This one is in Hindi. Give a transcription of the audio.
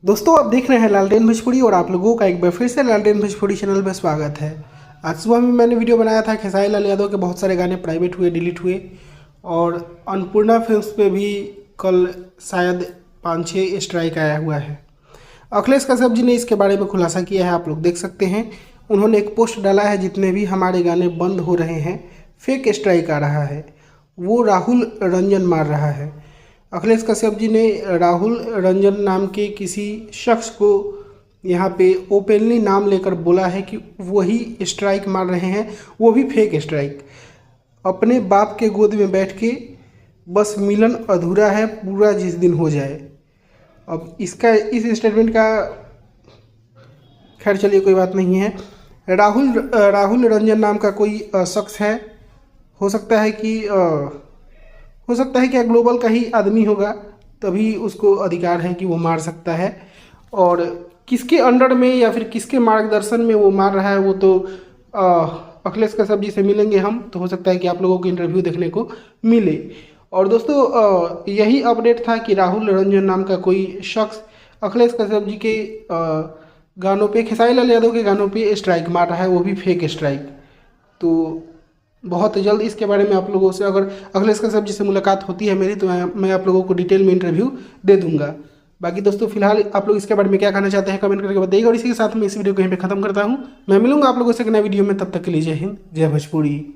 दोस्तों आप देख रहे हैं लालटेन भोजपुरी और आप लोगों का एक बार फिर से लालटेन भोजपुरी चैनल पर स्वागत है। आज सुबह में मैंने वीडियो बनाया था खेसारी लाल यादव के बहुत सारे गाने प्राइवेट हुए, डिलीट हुए और अन्नपूर्णा फिल्म्स पे भी कल शायद 5-6 स्ट्राइक आया हुआ है। अखिलेश कश्यप जी ने इसके बारे में खुलासा किया है, आप लोग देख सकते हैं। उन्होंने एक पोस्ट डाला है, जितने भी हमारे गाने बंद हो रहे हैं, फेक स्ट्राइक आ रहा है, वो राहुल रंजन मार रहा है। अखिलेश कश्यप जी ने राहुल रंजन नाम के किसी शख्स को यहाँ पे ओपनली नाम लेकर बोला है कि वही स्ट्राइक मार रहे हैं, वो भी फेक स्ट्राइक। अपने बाप के गोद में बैठ के बस मिलन अधूरा है, पूरा जिस दिन हो जाए। अब इस स्टेटमेंट का खैर चलिए कोई बात नहीं है। राहुल रंजन नाम का कोई शख्स है, हो सकता है कि ग्लोबल का ही आदमी होगा, तभी उसको अधिकार है कि वो मार सकता है। और किसके अंडर में या फिर किसके मार्गदर्शन में वो मार रहा है, वो तो अखिलेश कश्यप जी से मिलेंगे हम, तो हो सकता है कि आप लोगों को इंटरव्यू देखने को मिले। और दोस्तों यही अपडेट था कि राहुल रंजन नाम का कोई शख्स अखिलेश कश्यप जी के गानों पे, खेसारी लाल यादव के गानों पे स्ट्राइक मार रहा है, वो भी फेक स्ट्राइक। तो बहुत जल्द इसके बारे में आप लोगों से, अगर अखिलेश कश्यप जी से मुलाकात होती है मेरी, तो मैं आप लोगों को डिटेल में इंटरव्यू दे दूंगा। बाकी दोस्तों फिलहाल आप लोग इसके बारे में क्या कहना चाहते हैं कमेंट करके बताइएगा। और इसी के साथ मैं इस वीडियो को यहीं पे खत्म करता हूँ। मैं मिलूंगा आप लोगों से एक नए वीडियो में, तब तक के लिए जय हिंद, जय भोजपुरी।